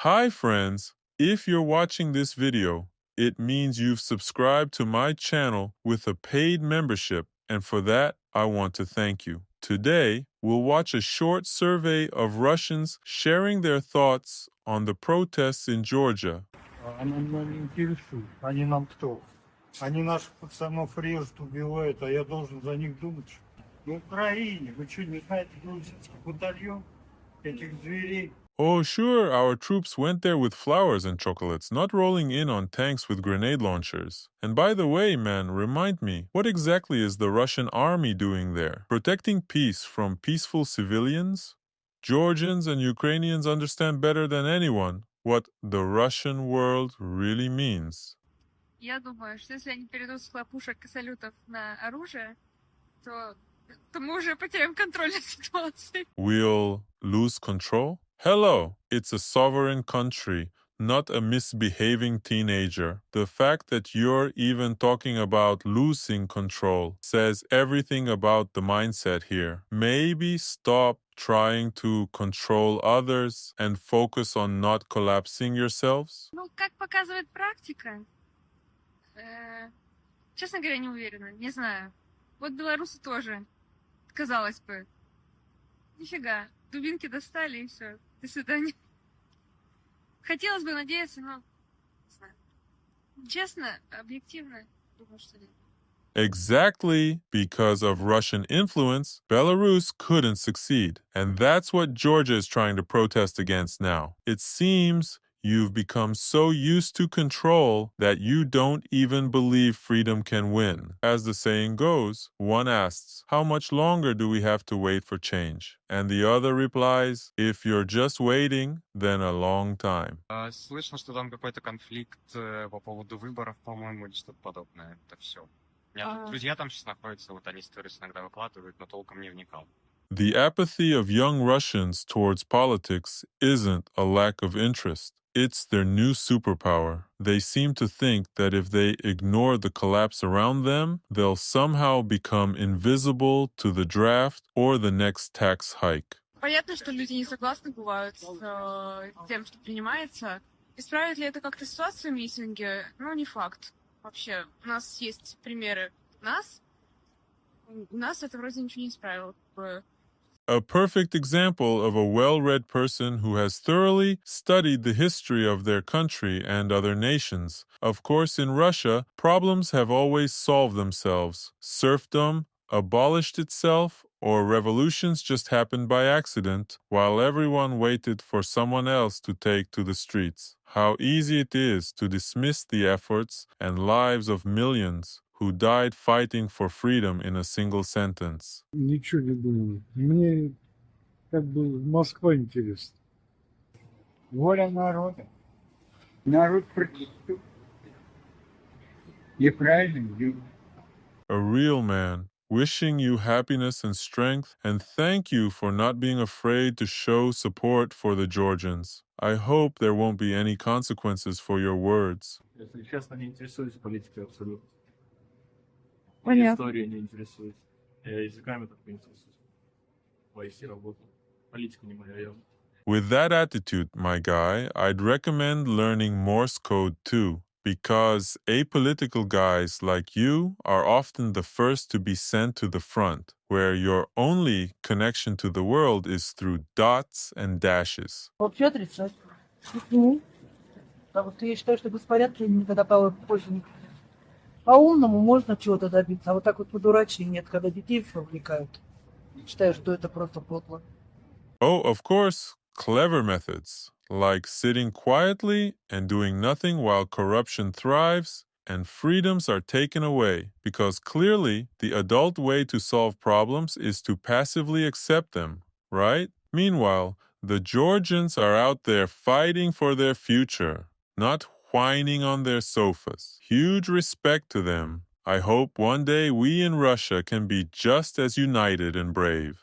Hi friends, if you're watching this video, it means you've subscribed to my channel with a paid membership, and for that, I want to thank you. Today, we'll watch a short survey of Russians sharing their thoughts on the protests in Georgia. Они меня не интересуют. Они нам кто? Они наших пацанов режут, убивают, а я должен за них думать. В Украине, вы что, не знаете грузинский батальон этих зверей? Oh, sure, our troops went there with flowers and chocolates, not rolling in on tanks with grenade launchers. And by the way, man, remind me, what exactly is the Russian army doing there? Protecting peace from peaceful civilians? Georgians and Ukrainians understand better than anyone what the Russian world really means. Я думаю, что если они перейдут с хлопушек и салютов на оружие, то мы уже потеряем контроль над ситуацией. We'll lose control? Hello, it's a sovereign country, not a misbehaving teenager. The fact that you're even talking about losing control says everything about the mindset here. Maybe stop trying to control others and focus on not collapsing yourselves? Ну, как показывает практика, честно говоря, не уверена, не знаю. Вот белорусы тоже, казалось бы, нифига, дубинки достали и все, до свидания. Хотелось бы надеяться, но не знаю. Честно, объективно, думаю, что нет. Exactly because of Russian influence, Belarus couldn't succeed. And that's what Georgia is trying to protest against now. It seems you've become so used to control that you don't even believe freedom can win. As the saying goes, one asks, how much longer do we have to wait for change? And the other replies, if you're just waiting, then a long time. Слышно, что там какой-то конфликт по поводу выборов, по-моему, или что-то подобное. Это все. У меня тут друзья там сейчас находятся, вот они сторис иногда выкладывают, но толком не вникал. The apathy of young Russians towards politics isn't a lack of interest. It's their new superpower. They seem to think that if they ignore the collapse around them, they'll somehow become invisible to the draft or the next tax hike. Понятно, что люди не согласны бывают с тем, что принимается. Исправит ли это как-то ситуацию в митинге? Ну, не факт. Вообще, у нас есть примеры у нас это вроде ничего не исправило. A perfect example of a well-read person who has thoroughly studied the history of their country and other nations. Of course, in Russia, problems have always solved themselves. Serfdom abolished itself, or revolutions just happened by accident, while everyone waited for someone else to take to the streets. How easy it is to dismiss the efforts and lives of millions who died fighting for freedom in a single sentence. Ничего не думаю. Мне как бы Москва интересна. Воля народа. Народ протестует. И правильно делает. A real man, wishing you happiness and strength, and thank you for not being afraid to show support for the Georgians. I hope there won't be any consequences for your words. Если честно, не интересуюсь политикой абсолютно. Понятно. Историей не интересуюсь. Я языками так не интересуюсь. В IT работаю. Политика не моя явно. With that attitude, my guy, I'd recommend learning Morse code too, because apolitical guys like you are often the first to be sent to the front, where your only connection to the world is through dots and dashes. Вообще отрицать. Почему? Потому что я считаю, что беспорядки никогда пользу не принесут. По-умному можно чего-то добиться, а вот так вот по-дурачьи нет, когда детей вовлекают. Считаю, что это просто подло. Oh, of course, clever methods, like sitting quietly and doing nothing while corruption thrives and freedoms are taken away, because clearly the adult way to solve problems is to passively accept them, right? Meanwhile, the Georgians are out there fighting for their future, not whining on their sofas. Huge respect to them. I hope one day we in Russia can be just as united and brave.